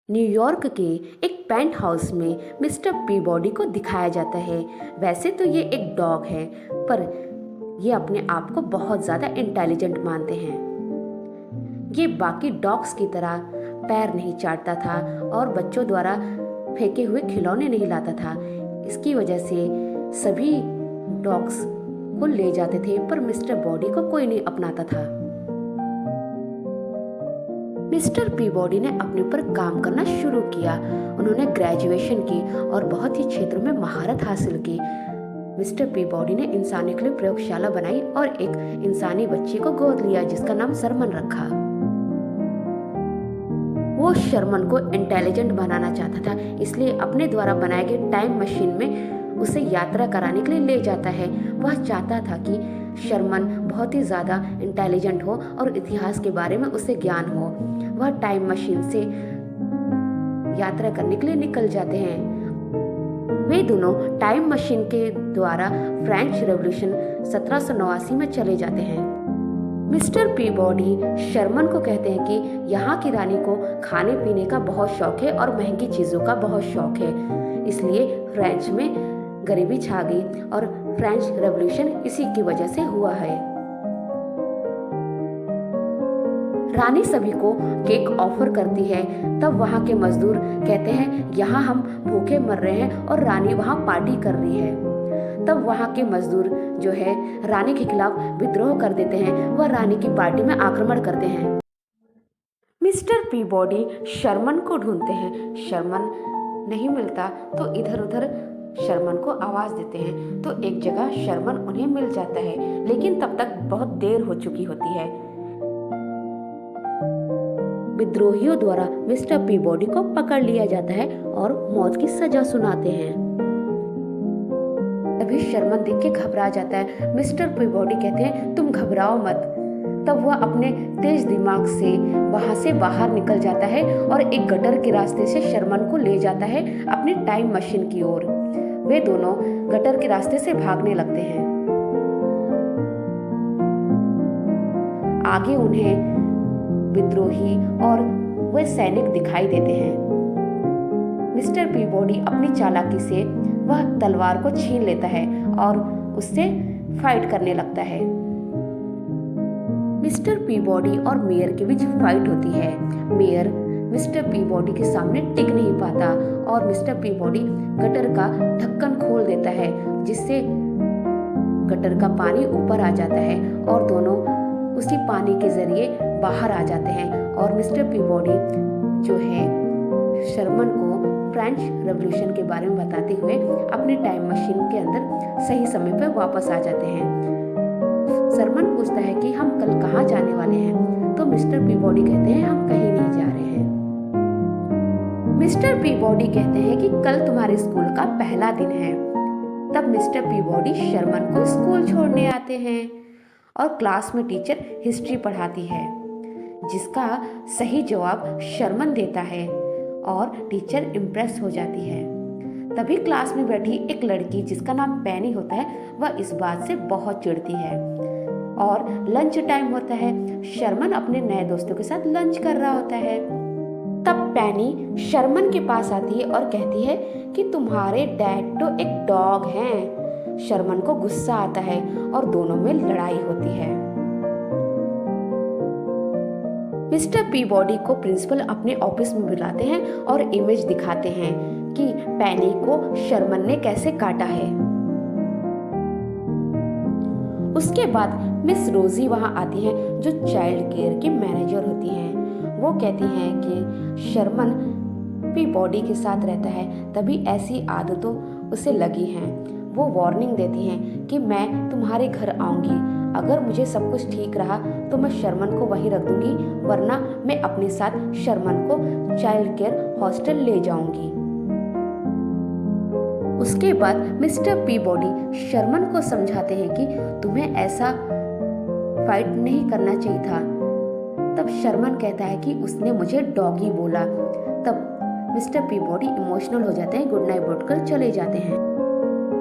New York के एक paint house में मिस्टर पीबॉडी को दिखाया जाता है। वैसे तो ये एक डॉग है, पर ये अपने आप को बहुत ज़्यादा इंटेलिजेंट मानते हैं। ये बाकी डॉग्स की तरह पैर नहीं चाटता था और बच्चों द्वारा फेंके हुए खिलौने नहीं लाता था। इसकी वजह से सभी डॉग्स को ले जाते थे, पर मिस्टर बॉडी को कोई नहीं अपनाता था। मिस्टर पीबॉडी ने अपने ऊपर काम करना शुरू किया। उन्होंने ग्रेजुएशन की और बहुत ही क्षेत्रों में महारत हासिल की। मिस्टर पीबॉडी ने इंसानों के लिए प्रयोगशाला बनाई और एक इंसानी बच्ची को गोद लिया जिसका नाम शर्मन रखा। वो शर्मन को इंटेलिजेंट बनाना चाहता था, इसलिए अपने द्वारा बनाए गए टाइम मशीन में उसे यात्रा कराने के लिए ले जाता है। वह चाहता था कि शर्मन बहुत ही ज़्यादा इंटेलिजेंट हो और इतिहास के बारे में उसे ज्ञान हो। वह टाइम मशीन से यात्रा करने के लिए निकल जाते हैं। वे दोनों टाइम मशीन के द्वारा फ्रेंच रेवोल्यूशन 1789 में चले जाते हैं। मिस्टर पीबॉडी शर्मन को कहते हैं कि यहाँ की रानी को खाने पीने का बहुत शौक है और महंगी चीज़ों का बहुत शौक है, इसलिए फ्रेंच में गरीबी छा गई और फ्रेंच रेवोल्यूशन इसी की वजह से हुआ है। रानी सभी को केक ऑफर करती है, तब वहाँ के मजदूर कहते हैं यहाँ हम भूखे मर रहे हैं और रानी वहाँ पार्टी कर रही है। तब वहाँ के मजदूर जो है रानी के खिलाफ विद्रोह कर देते हैं। वह रानी की पार्टी में आक्रमण करते हैं। मिस्टर पीबॉडी शर्मन को ढूंढते हैं। शर्मन नहीं मिलता तो इधर उधर शर्मन को आवाज देते हैं, तो एक जगह शर्मन उन्हें मिल जाता है, लेकिन तब तक बहुत देर हो चुकी होती है। विद्रोहियों द्वारा मिस्टर पीबॉडी को पकड़ लिया जाता है और मौत की सजा सुनाते हैं। तभी शर्मन देख के घबरा जाता है। मिस्टर पीबॉडी कहते हैं तुम घबराओ मत। तब वह अपने तेज दिमाग से वहां से बाहर निकल जाता है और एक गटर के रास्ते से शर्मन को ले जाता है अपनी टाइम मशीन की ओर। वे दोनों गटर के रास्ते से भागने लगते हैं। आगे उन्हें विद्रोही और वे सैनिक दिखाई देते हैं। मिस्टर पीबॉडी अपनी चालाकी से वह तलवार को छीन लेता है और उससे फाइट करने लगता है। मिस्टर पीबॉडी और मेयर के बीच फाइट होती है। मेयर मिस्टर पीबॉडी के सामने टिक नहीं पाता और मिस्टर पीबॉडी गटर का ढक्कन खोल देता है, जिससे गटर का पानी ऊपर आ जाता है और दोनों उसी पानी के जरिए बाहर आ जाते हैं। और मिस्टर पीबॉडी जो है शर्मन को फ्रेंच रेवोल्यूशन के बारे में बताते हुए अपनी टाइम मशीन के अंदर सही समय पर वापस आ जाते हैं। शर्मन पूछता है कि हम कल कहाँ जाने वाले हैं, तो मिस्टर पीबॉडी कहते हैं हम कहीं नहीं जा रहे हैं। मिस्टर पीबॉडी कहते हैं कि कल तुम्हारे स्कूल का पहला दिन है। तब मिस्टर पीबॉडी शर्मन को स्कूल छोड़ने आते हैं और क्लास में टीचर हिस्ट्री पढ़ाती है, जिसका सही जवाब शर्मन देता है और टीचर इम्प्रेस हो जाती है। तभी क्लास में बैठी एक लड़की जिसका नाम पैनी होता है, वह इस बात से बहुत चिढ़ती है। और लंच टाइम होता है। शर्मन अपने नए दोस्तों के साथ लंच कर रहा होता है। तब पैनी शर्मन के पास आती है और कहती है कि तुम्हारे डैड तो एक डॉग हैं। शर्मन को गुस्सा आता है और दोनों में लड़ाई होती है। मिस्टर पीबॉडी को प्रिंसिपल अपने ऑफिस में बुलाते हैं और इमेज दिखाते हैं कि पैनी को शर्मन ने कैसे काटा है। उसके बाद मिस रोजी वहां आती हैं, जो चाइल्ड केयर की मैनेजर होती हैं। वो कहती हैं कि शर्मन पीबॉडी के साथ रहता है, तभी ऐसी आदतों उसे लगी हैं। वो वार्निंग देती हैं कि मैं तुम्हारे घर आऊंगी, अगर मुझे सब कुछ ठीक रहा तो मैं शर्मन को वहीं रख दूंगी, वरना मैं अपने साथ शर्मन को चाइल्ड केयर हॉस्टल ले जाऊंगी। उसके बाद मिस्टर पीबॉडी शर्मन को समझाते हैं कि तुम्हें ऐसा फाइट नहीं करना चाहिए था। तब शर्मन कहता है कि उसने मुझे डॉगी बोला। तब मिस्टर पीबॉडी इमोशनल हो जाते हैं, गुड नाइट बोलकर चले जाते हैं।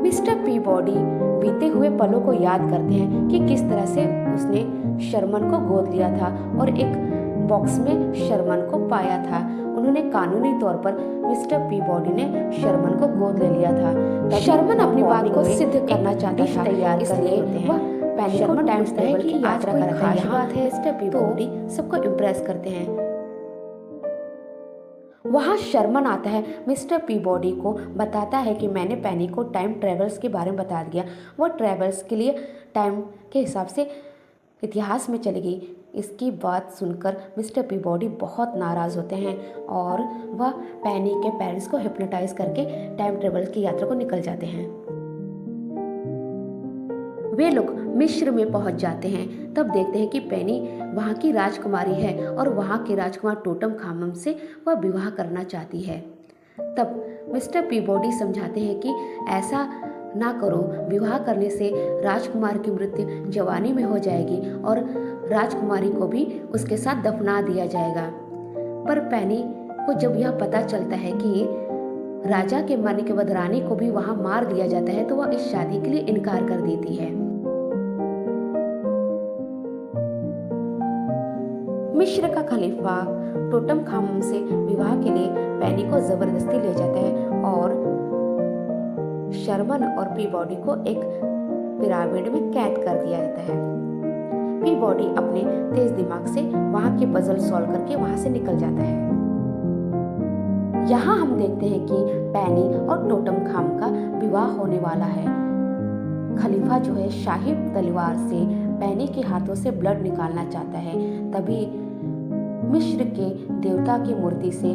मिस्टर पीबॉडी बीते हुए पलों को याद करते हैं कि किस तरह से उसने शर्मन को गोद लिया था और एक बॉक्स में शर्मन को पाया था। उन्होंने कानूनी तौर पर मिस्टर पीबॉडी ने शर्मन को गोद ले लिया था। शर्मन अपनी बात को सिद्ध करना चाहता था, तैयार इसलिए वह पेनी को टाइम टेबल की यात्रा कराता है। यह बात है मिस्टर पीबॉडी सबको इम्प्रेस करते हैं। वहाँ शर्मन आता है, मिस्टर पीबॉडी को बताता है कि मैंने पेनी को टाइम ट्रेवल्स के बारे में बता दिया। वह ट्रेवल्स के लिए टाइम के हिसाब से इतिहास में चली गई। इसकी बात सुनकर मिस्टर पीबॉडी बहुत नाराज़ होते हैं और वह पेनी के पेरेंट्स को हिप्नोटाइज करके टाइम ट्रेवल की यात्रा को निकल जाते हैं। वे लोग मिस्र में पहुंच जाते हैं। तब देखते हैं कि पेनी वहाँ की राजकुमारी है और वहाँ के राजकुमार टोटम खामम से वह विवाह करना चाहती है। तब मिस्टर पीबॉडी समझाते हैं कि ऐसा ना करो, विवाह करने से राजकुमार की मृत्यु जवानी में हो जाएगी और राजकुमारी को भी उसके साथ दफना दिया जाएगा। पर पेनी को जब यह पता चलता है कि राजा के मरने के बाद रानी को भी वहां मार दिया जाता है तो वह इस शादी के लिए इनकार कर देती है। मिस्र का खलीफा टोटम खामम से विवाह के लिए पेनी को जबरदस्ती ले जाता है और शर्मन और पीबॉडी को एक पिरामिड में कैद कर दिया जाता है। पीबॉडी अपने तेज दिमाग से वहां के पजल सॉल्व करके वहां से निकल जाता है। यहाँ हम देखते हैं कि पेनी और टोटम खाम का विवाह होने वाला है। खलीफा जो है शाही तलवार से पेनी के हाथों से ब्लड निकालना चाहता है। तभी मिस्र के देवता की मूर्ति से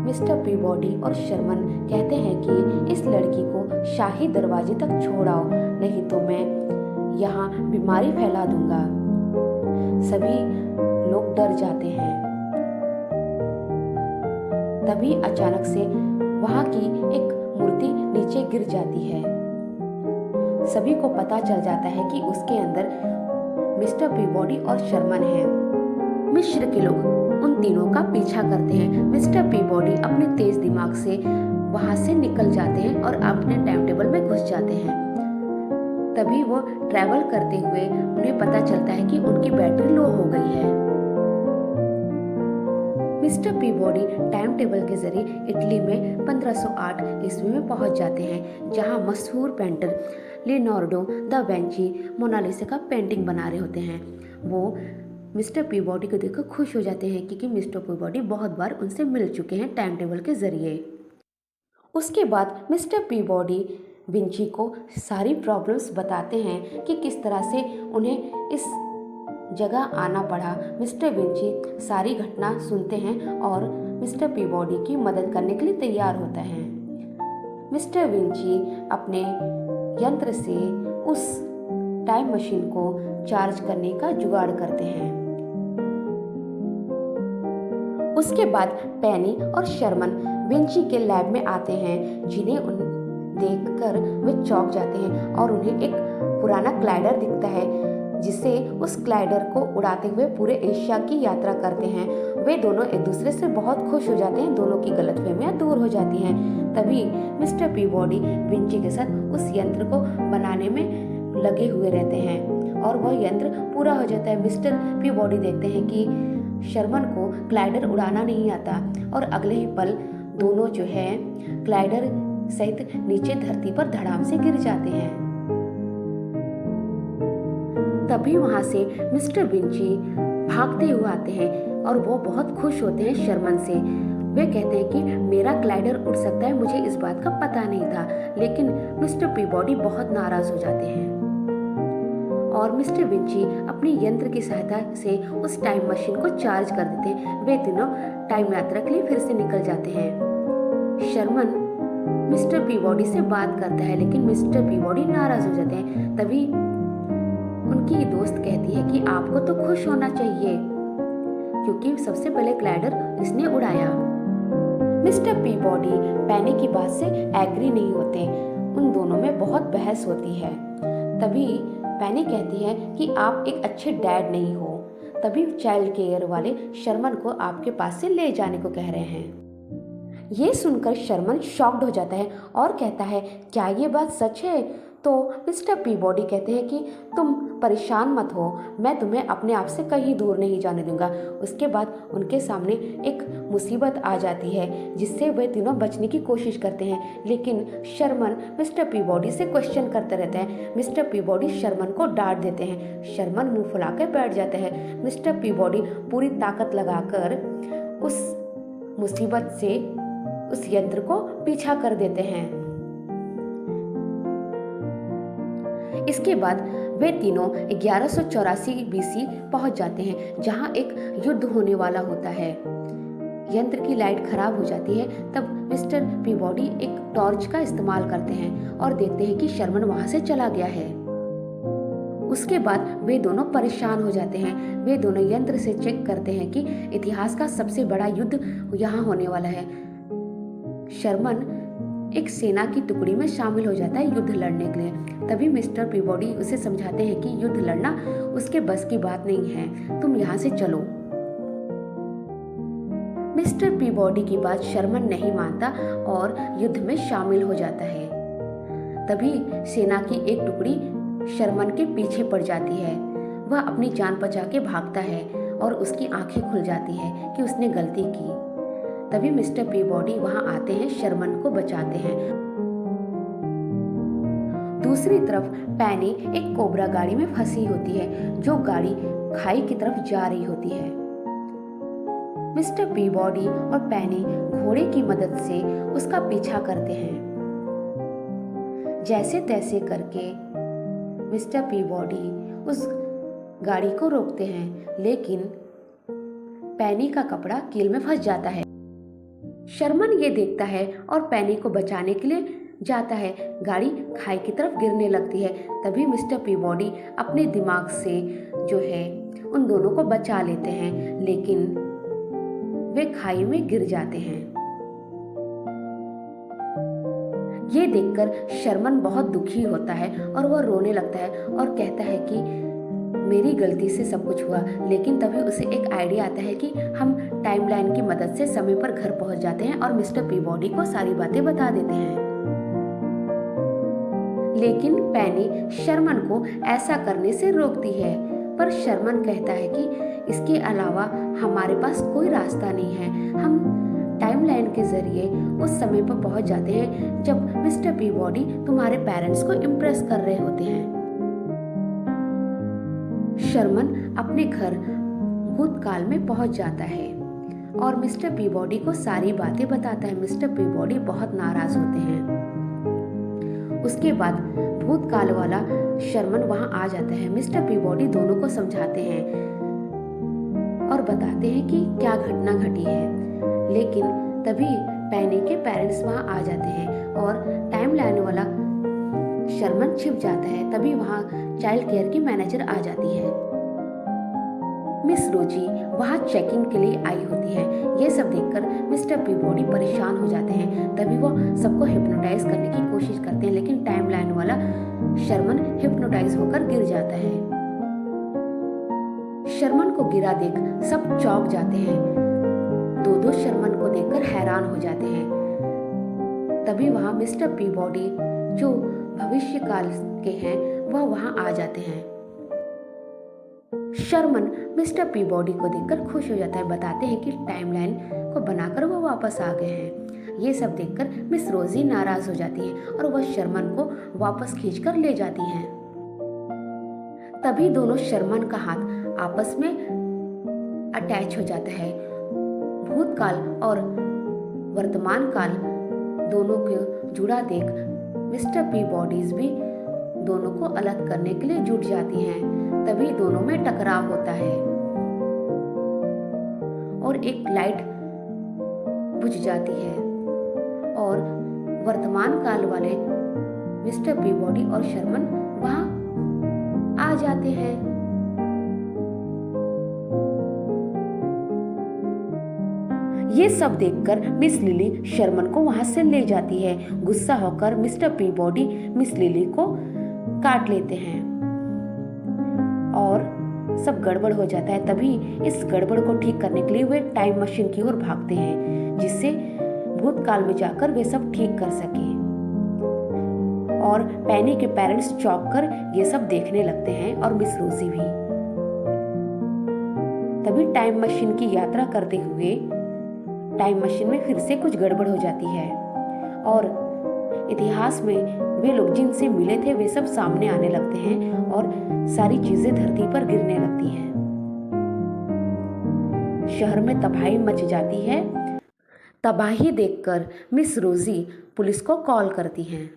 मिस्टर पीबॉडी और शर्मन कहते हैं कि इस लड़की को शाही दरवाजे तक छोड़ाओ, नहीं तो मैं यहाँ बीमारी फैला दूंगा। सभी लोग डर जाते हैं। तभी अचानक से वहां की एक मूर्ति नीचे गिर जाती है। सभी को पता चल जाता है कि उसके अंदर मिस्टर पीबॉडी और शर्मन है। मिस्र के लोग उन तीनों का पीछा करते हैं। मिस्टर पीबॉडी अपने तेज दिमाग से वहां से निकल जाते हैं और अपने टाइम टेबल में घुस जाते हैं। तभी वो ट्रैवल करते हुए उन्हें पता चलता है कि उनकी बैटरी लो हो गई है। मिस्टर पीबॉडी टाइम टेबल के जरिए इटली में 1508 ईस्वी में पहुंच जाते हैं, जहां मशहूर painter Leonardo da Vinci Mona Lisa का पेंटिंग बना रहे होते हैं। वो मिस्टर पीबॉडी को देखकर खुश हो जाते हैं क्योंकि मिस्टर पीबॉडी बहुत बार उनसे मिल चुके हैं टाइम टेबल के जरिए। उसके बाद मिस्टर पीबॉडी विंची को सारी प्रॉब्लम्स बताते हैं कि किस तरह से उन्हें इस जगह आना पड़ा। मिस्टर विंची सारी घटना सुनते हैं और मिस्टर पीबॉडी की मदद करने के लिए तैयार होता है। मिस्टर विंची अपने यंत्र से उस टाइम मशीन को चार्ज करने का जुगाड़ करते हैं। उसके बाद पेनी और शर्मन विंची के लैब में आते हैं, जिन्हें उन देखकर वे चौंक जाते हैं और उन्हें एक पुराना ग्लाइडर दिखता है, जिससे उस ग्लाइडर को उड़ाते हुए पूरे एशिया की यात्रा करते हैं। वे दोनों एक दूसरे से बहुत खुश हो जाते हैं, दोनों की गलतफहमियां दूर हो जाती हैं। तभी मिस्टर पीबॉडी विंची के साथ उस यंत्र को बनाने में लगे हुए रहते हैं और वह यंत्र पूरा हो जाता है। मिस्टर पीबॉडी देखते हैं कि शर्मन को ग्लाइडर उड़ाना नहीं आता और अगले ही पल दोनों जो है ग्लाइडर सहित नीचे धरती पर धड़ाम से गिर जाते हैं। तभी वहां से मिस्टर विंची भागते हुए आते हैं और वो बहुत खुश होते हैं शर्मन से। वे कहते हैं कि मेरा ग्लाइडर उड़ सकता है, मुझे इस बात का पता नहीं था। लेकिन मिस्टर पीबॉडी बहुत नाराज हो जाते हैं और मिस्टर विंची अपनी यंत्र की सहायता से उस टाइम मशीन को चार्ज कर देते हैं। वे तीनों टाइम यात्रा के लिए फिर से निकल जाते हैं। शर्मन मिस्टर पीबॉडी से बात करता है, लेकिन मिस्टर पीबॉडी नाराज हो जाते हैं। तभी उनकी दोस्त कहती है कि आपको तो खुश होना चाहिए क्योंकि सबसे पहले ग्लाइडर इसने उड़ाया। मिस्टर पीबॉडी पेनी की बात से एग्री नहीं होते। उन दोनों में बहुत बहस होती है। तभी पेनी कहती है कि आप एक अच्छे डैड नहीं हो। तभी चाइल्ड केयर वाले शर्मन को आपके पास से ले जाने को कह रहे हैं। ये सुनकर शर्मन शॉक्ड हो जाता है और कहता है क्या ये बात सच है? तो मिस्टर पीबॉडी कहते हैं कि तुम परेशान मत हो, मैं तुम्हें अपने आप से कहीं दूर नहीं जाने दूंगा। उसके बाद उनके सामने एक मुसीबत आ जाती है जिससे वे तीनों बचने की कोशिश करते हैं, लेकिन शर्मन मिस्टर पीबॉडी से क्वेश्चन करते रहते हैं। मिस्टर पीबॉडी शर्मन को डांट देते हैं। शर्मन मुंह फुला कर बैठ जाते हैं। मिस्टर पीबॉडी पूरी ताकत लगाकर उस मुसीबत से उस यंत्र को पीछा कर देते हैं। इसके बाद वे तीनों 1184 BC पहुंच जाते हैं, जहां एक युद्ध होने वाला होता है। यंत्र की लाइट खराब हो जाती है। तब मिस्टर पीबॉडी एक टॉर्च का इस्तेमाल करते हैं और देखते हैं कि शर्मन वहां से चला गया है। उसके बाद वे दोनों परेशान हो जाते हैं। वे दोनों यंत्र से चेक करते हैं कि इतिहास का सबसे बड़ा युद्ध यहाँ होने वाला है। शर्मन एक सेना की टुकड़ी में शामिल हो जाता है युद्ध लड़ने के लिए। तभी मिस्टर पीबॉडी उसे समझाते हैं कि युद्ध लड़ना उसके बस की बात नहीं है, तुम यहाँ से चलो। मिस्टर पीबॉडी की बात शर्मन नहीं मानता और युद्ध में शामिल हो जाता है। तभी सेना की एक टुकड़ी शर्मन के पीछे पड़ जाती है। वह अपनी जान बचा के भागता है और उसकी आंखें खुल जाती है कि उसने गलती की। तभी मिस्टर पीबॉडी वहां आते हैं, शर्मन को बचाते हैं। दूसरी तरफ पैनी एक कोबरा गाड़ी में फंसी होती है, जो गाड़ी खाई की तरफ जा रही होती है। मिस्टर पीबॉडी और पैनी घोड़े की मदद से उसका पीछा करते हैं। जैसे तैसे करके मिस्टर पीबॉडी उस गाड़ी को रोकते हैं, लेकिन पैनी का कपड़ा कील में फंस जाता है। शर्मन ये देखता है और पैनी को बचाने के लिए जाता है। गाड़ी खाई की तरफ गिरने लगती है। तभी मिस्टर पीबॉडी अपने दिमाग से जो है उन दोनों को बचा लेते हैं, लेकिन वे खाई में गिर जाते हैं। ये देखकर शर्मन बहुत दुखी होता है और वह रोने लगता है और कहता है कि मेरी गलती से सब कुछ हुआ। लेकिन तभी उसे एक आइडिया आता है कि हम टाइमलाइन की मदद से समय पर घर पहुंच जाते हैं और मिस्टर पीबॉडी को सारी बातें बता देते हैं। लेकिन पैनी शर्मन को ऐसा करने से रोकती है, पर शर्मन कहता है कि इसके अलावा हमारे पास कोई रास्ता नहीं है। हम टाइमलाइन के जरिए उस समय पर पहुंच जाते हैं जब मिस्टर पीबॉडी तुम्हारे पेरेंट्स को इम्प्रेस कर रहे होते हैं। शर्मन अपने घर भूतकाल में पहुंच जाता है और मिस्टर पीबॉडी को सारी बातें बताता है। मिस्टर पीबॉडी बहुत नाराज होते हैं। उसके बाद भूतकाल वाला शर्मन वहां आ जाता है। मिस्टर पीबॉडी दोनों को समझाते हैं और बताते हैं कि क्या घटना घटी है, लेकिन तभी पैनी के पेरेंट्स वहां आ जाते हैं और टाइमलाइन वाला शर्मन छिप जाता है। तभी वहां चाइल्ड केयर की मैनेजर आ जाती है। मिस रोजी वहां चेकिंग के लिए आई होती है। ये सब देखकर मिस्टर पीबॉडी परेशान हो जाते हैं। तभी वो सबको हिप्नोटाइज करने की कोशिश करते हैं, लेकिन टाइमलाइन वाला शर्मन हिप्नोटाइज होकर गिर जाता है। शर्मन को गिरा देख सब चौंक जाते हैं। दो शर्मन को देखकर हैरान हो जाते हैं। तभी वहां मिस्टर पीबॉडी जो भविष्य काल के हैं वह वहां आ जाते हैं। शर्मन मिस्टर पीबॉडी को देखकर खुश हो जाता है, बताते हैं कि टाइमलाइन को बनाकर वो वापस आ गए हैं। ये सब देखकर मिस रोजी नाराज हो जाती है और वह शर्मन को वापस खींचकर ले जाती हैं। तभी दोनों शर्मन का हाथ आपस में अटैच हो जाता है। भूतकाल और वर्तमान काल दोनों को जुड़ा देख मिस्टर पीबॉडीज भी दोनों को अलग करने के लिए जुट जाती हैं। तभी दोनों में टकराव होता है और एक लाइट बुझ जाती है और वर्तमान काल वाले मिस्टर पीबॉडी और शर्मन वहां आ जाते हैं। ये सब देखकर मिस लिली शर्मन को वहां से ले जाती है। गुस्सा होकर मिस्टर पीबॉडी मिस लिली को काट लेते हैं और सब गड़बड़ हो जाता है। तभी इस गड़बड़ को ठीक करने के लिए वे टाइम मशीन की ओर भागते हैं, जिससे भूतकाल में जाकर वे सब ठीक कर सके। और पैनी के पेरेंट्स चौंक कर ये सब देखने लगते हैं और मिस रोजी भी। तभी टाइम मशीन की यात्रा करते हुए टाइम मशीन में फिर से कुछ गड़बड़ हो जाती है और इतिहास में वे लोग जिनसे मिले थे वे सब सामने आने लगते हैं और सारी चीजें धरती पर गिरने लगती हैं। शहर में तबाही मच जाती है। तबाही देखकर मिस रोजी पुलिस को कॉल करती हैं।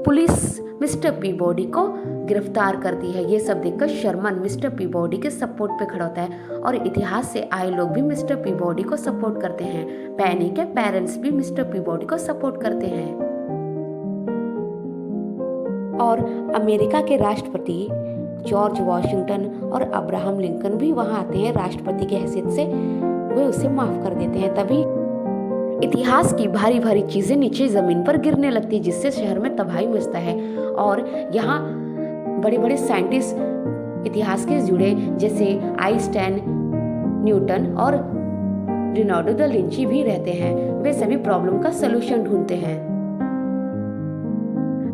पुलिस मिस्टर पीबॉडी को गिरफ्तार करती है। ये सब देखकर शर्मन मिस्टर पीबॉडी के सपोर्ट पे खड़ा होता है और इतिहास से आए लोग भी मिस्टर पीबॉडी को सपोर्ट करते हैं। पैनी के पेरेंट्स भी मिस्टर पीबॉडी को सपोर्ट करते हैं और अमेरिका के राष्ट्रपति जॉर्ज वॉशिंगटन और अब्राहम लिंकन भी वहां आते हैं राष्ट्रपति की हैसियत से। वे उसे माफ कर देते हैं। तभी इतिहास की भारी भारी चीजें नीचे जमीन पर गिरने लगती है जिससे शहर में तबाही मचता है और यहाँ बड़े बड़े साइंटिस्ट इतिहास के जुड़े जैसे आइंस्टाइन, न्यूटन और लियोनार्डो दा विंची भी रहते हैं। वे सभी प्रॉब्लम का सलूशन ढूंढते हैं।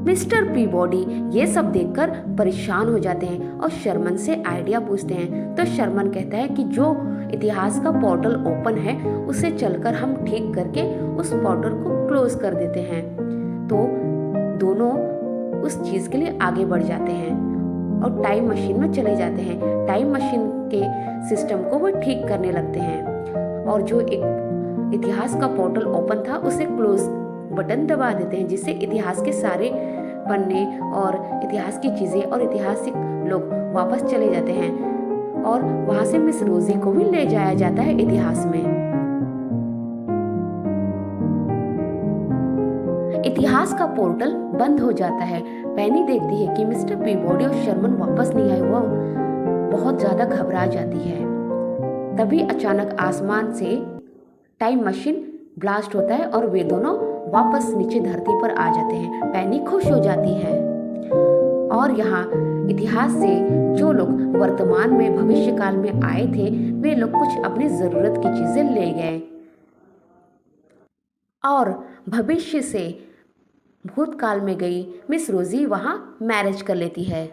मिस्टर पीबॉडी ये सब देखकर परेशान हो जाते हैं और शर्मन से आइडिया पूछते हैं। तो शर्मन कहता है कि जो इतिहास का पोर्टल ओपन है उसे चलकर हम ठीक करके उस पोर्टल को क्लोज कर देते हैं। तो दोनों उस चीज के लिए आगे बढ़ जाते हैं और टाइम मशीन में चले जाते हैं। टाइम मशीन के सिस्टम को वो ठीक करने लगते हैं और जो एक इतिहास का पोर्टल ओपन था उसे क्लोज बटन दबा देते हैं जिससे इतिहास के सारे पन्ने और इतिहास की चीजें और ऐतिहासिक लोग वापस चले जाते हैं और वहां से मिस रोजी को भी ले जाया जाता है इतिहास में। इतिहास का पोर्टल बंद हो जाता है। पैनी देखती है कि मिस्टर पीबॉडी और शर्मन वापस नहीं आए। वो बहुत ज्यादा घबरा जाती है। तभी अचानक आसमान से टाइम मशीन ब्लास्ट होता है और वे दोनों वापस नीचे धरती पर आ जाते हैं। पैनी खुश हो जाती है और यहाँ इतिहास से जो लोग वर्तमान में भविष्य काल में आए थे वे लोग कुछ अपनी जरूरत की चीजें ले गए और भविष्य से भूतकाल में गई मिस रोजी वहां मैरिज कर लेती है।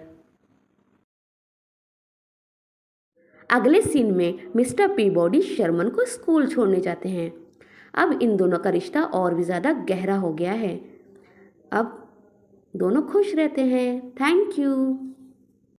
अगले सीन में मिस्टर पीबॉडी शर्मन को स्कूल छोड़ने जाते हैं। अब इन दोनों का रिश्ता और भी ज़्यादा गहरा हो गया है। अब दोनों खुश रहते हैं। Thank you.